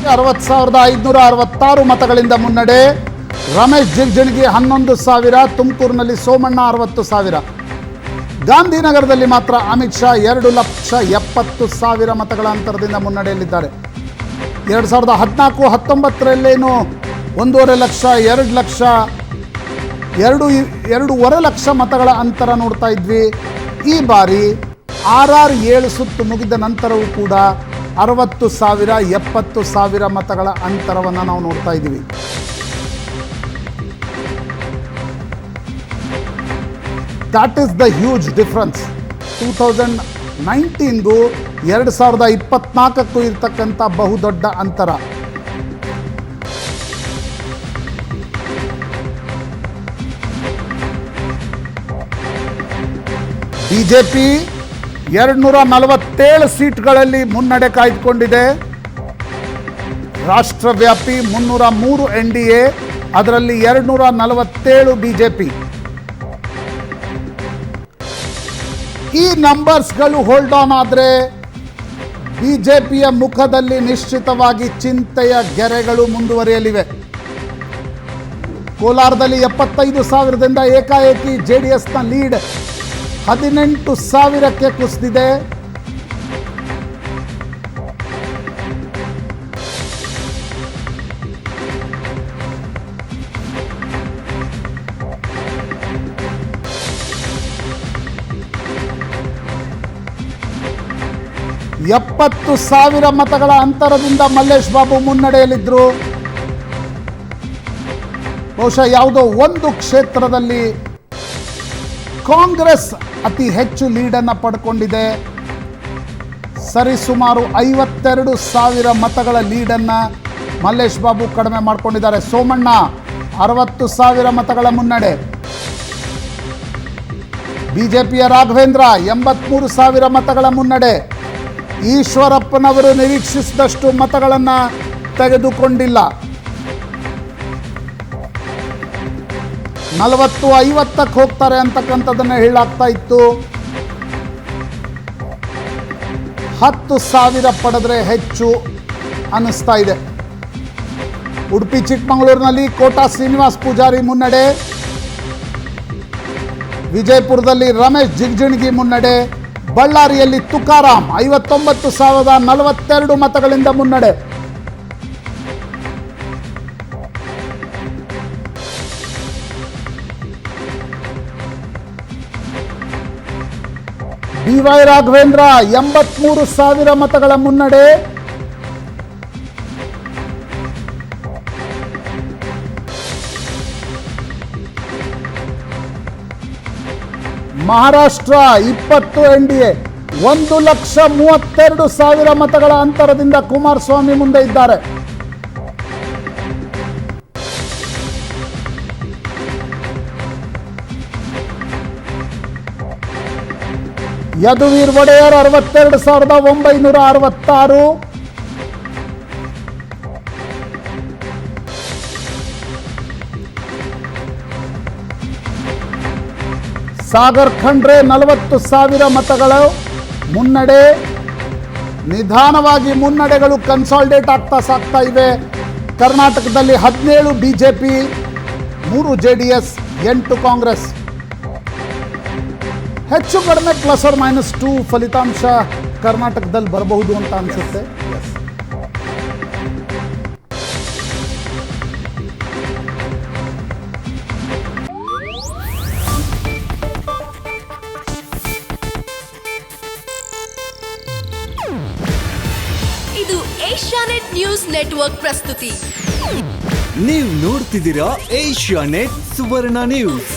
60,566 ಮತಗಳಿಂದ ಮುನ್ನಡೆ. ರಮೇಶ್ ಜಿಗಜಿಣಗಿ 11,000, ತುಮಕೂರಿನಲ್ಲಿ ಸೋಮಣ್ಣ 60,000. ಗಾಂಧಿನಗರದಲ್ಲಿ ಮಾತ್ರ ಅಮಿತ್ ಶಾ 2,70,000 ಮತಗಳ ಅಂತರದಿಂದ ಮುನ್ನಡೆಯಲ್ಲಿದ್ದಾರೆ. 2014-19 1.5 ಲಕ್ಷ, 2 ಲಕ್ಷ, 2.5 ಲಕ್ಷ ಮತಗಳ ಅಂತರ ನೋಡ್ತಾ ಇದ್ವಿ. ಈ ಬಾರಿ RR 7 ಸುತ್ತು ಮುಗಿದ ನಂತರವೂ ಕೂಡ 60,000, 70,000 ಮತಗಳ ಅಂತರವನ್ನು ನಾವು ನೋಡ್ತಾ ಇದ್ದೀವಿ. That is the huge difference. 2019ಗೂ 2024ಕ್ಕೂ ಇರ್ತಕ್ಕಂಥ ಬಹುದೊಡ್ಡ ಅಂತರ. ಬಿಜೆಪಿ 247 ಸೀಟ್ಗಳಲ್ಲಿ ಮುನ್ನಡೆ ಕಾಯ್ದುಕೊಂಡಿದೆ. ರಾಷ್ಟ್ರವ್ಯಾಪಿ 303 NDA, ಅದರಲ್ಲಿ 247 ಬಿಜೆಪಿ. ಈ ನಂಬರ್ಸ್ಗಳು ಹೋಲ್ಡ್ ಆನ್ ಆದರೆ ಬಿಜೆಪಿಯ ಮುಖದಲ್ಲಿ ನಿಶ್ಚಿತವಾಗಿ ಚಿಂತೆಯ ಗೆರೆಗಳು ಮುಂದುವರಿಯಲಿವೆ. ಕೋಲಾರದಲ್ಲಿ 75,000ದಿಂದ ಏಕಾಏಕಿ JDSನ ಲೀಡ್ 18,000ಕ್ಕೆ ಕುಸಿದಿದೆ. ಎಪ್ಪತ್ತು 70,000 ಮತಗಳ ಅಂತರದಿಂದ ಮಲ್ಲೇಶ್ ಬಾಬು ಮುನ್ನಡೆಯಲ್ಲಿದ್ದರು. ಬಹುಶಃ ಯಾವುದೋ ಒಂದು ಕ್ಷೇತ್ರದಲ್ಲಿ ಕಾಂಗ್ರೆಸ್ ಅತಿ ಹೆಚ್ಚು ಲೀಡನ್ನು ಪಡ್ಕೊಂಡಿದೆ. ಸರಿಸುಮಾರು 52,000 ಮತಗಳ ಲೀಡನ್ನು ಮಲ್ಲೇಶ್ ಬಾಬು ಕಡಿಮೆ ಮಾಡಿಕೊಂಡಿದ್ದಾರೆ. ಸೋಮಣ್ಣ 60,000 ಮತಗಳ ಮುನ್ನಡೆ. ಬಿಜೆಪಿಯ ರಾಘವೇಂದ್ರ 83,000 ಮತಗಳ ಮುನ್ನಡೆ. ಈಶ್ವರಪ್ಪನವರು ನಿರೀಕ್ಷಿಸಿದಷ್ಟು ಮತಗಳನ್ನು ತೆಗೆದುಕೊಂಡಿಲ್ಲ. 40-50ಕ್ಕೆ ಹೋಗ್ತಾರೆ ಅಂತಕ್ಕಂಥದ್ದನ್ನು ಹೇಳಲಾಗ್ತಾ ಇತ್ತು. 10,000 ಪಡೆದ್ರೆ ಹೆಚ್ಚು ಅನ್ನಿಸ್ತಾ ಇದೆ. ಉಡುಪಿ ಚಿಕ್ಕಮಗಳೂರಿನಲ್ಲಿ ಕೋಟಾ ಶ್ರೀನಿವಾಸ್ ಪೂಜಾರಿ ಮುನ್ನಡೆ. ವಿಜಯಪುರದಲ್ಲಿ ರಮೇಶ್ ಜಿಗಜಿಣಗಿ ಮುನ್ನಡೆ. ಬಳ್ಳಾರಿಯಲ್ಲಿ ತುಕಾರಾಮ್ 59,042 ಮತಗಳಿಂದ ಮುನ್ನಡೆ. BY ರಾಘವೇಂದ್ರ 83,000 ಮತಗಳ ಮುನ್ನಡೆ. ಮಹಾರಾಷ್ಟ್ರ 20 NDA 1,32,000 ಮತಗಳ ಅಂತರದಿಂದ ಕುಮಾರಸ್ವಾಮಿ ಮುಂದೆ ಇದ್ದಾರೆ. ಯದುವೀರ್ ಒಡೆಯರ್ 62,966. ಸಾಗರ್ ಖಂಡ್ರೆ 40,000 ಮತಗಳು ಮುನ್ನಡೆ. ನಿಧಾನವಾಗಿ ಮುನ್ನಡೆಗಳು ಕನ್ಸಾಲಿಡೇಟ್ ಆಗ್ತಾ ಸಾಗ್ತಾ ಇವೆ. ಕರ್ನಾಟಕದಲ್ಲಿ 17 ಬಿಜೆಪಿ, 3 JDS, 8 ಕಾಂಗ್ರೆಸ್. ಹೆಚ್ಚು ಕಡಿಮೆ +or-2 ಫಲಿತಾಂಶ ಕರ್ನಾಟಕದಲ್ಲಿ ಬರಬಹುದು ಅಂತ ಅನಿಸುತ್ತೆ. ಇದು ಏಷ್ಯಾನೆಟ್ ನ್ಯೂಸ್ ನೆಟ್ವರ್ಕ್ ಪ್ರಸ್ತುತಿ. ನೀವು ನೋಡ್ತಿದ್ದೀರಾ ಏಷ್ಯಾನೆಟ್ ಸುವರ್ಣ ನ್ಯೂಸ್.